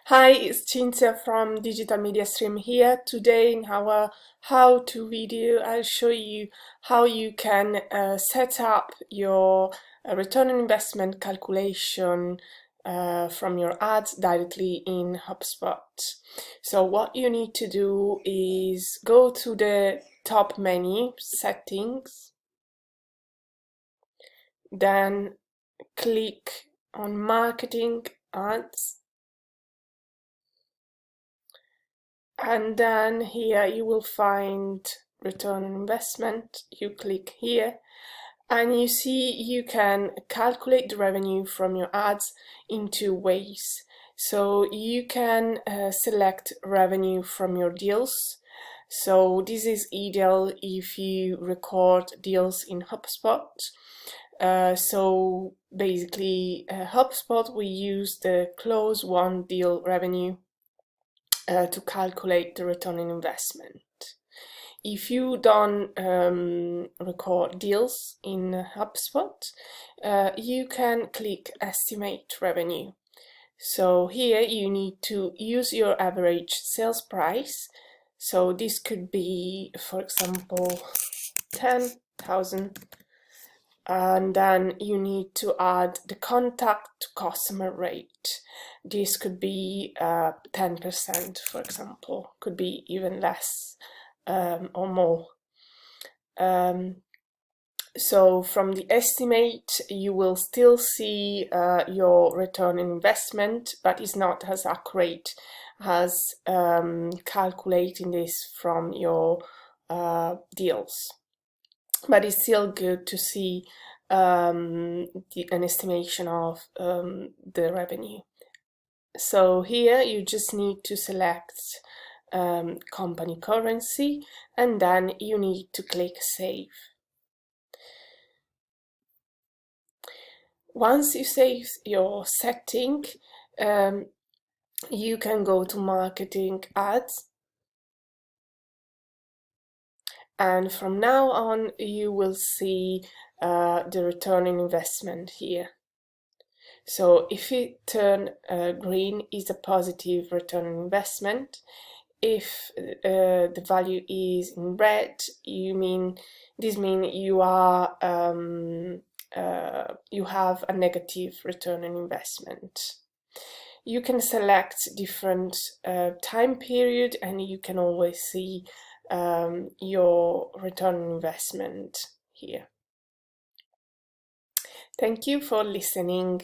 Hi, it's Cinzia from Digital Media Stream here. Today in our how-to video, I'll show you how you can set up your return on investment calculation from your ads directly in Hubspot. So what you need to do is go to the top menu, Settings, then click on Marketing Ads. And then here you will find return on investment. You click here and you see you can calculate the revenue from your ads in two ways. So you can select revenue from your deals. So this is ideal if you record deals in Hubspot. So basically Hubspot, we use the close one deal revenue to calculate the return on investment. If you don't record deals in HubSpot, you can click Estimate Revenue. So here you need to use your average sales price. So this could be, for example, 10,000. And then you need to add the contact to customer rate. This could be 10%, for example, could be even less or more. So from the estimate, you will still see your return on investment, but it's not as accurate as calculating this from your deals. But it's still good to see an estimation of the revenue. So here you just need to select company currency and then you need to click Save. Once you save your setting, you can go to Marketing Ads. And from now on, you will see the return on investment here. So if it turn green, is a positive return on investment. If the value is in red, this means you are you have a negative return on investment. You can select different time period, and you can always see your return on investment here. Thank you for listening.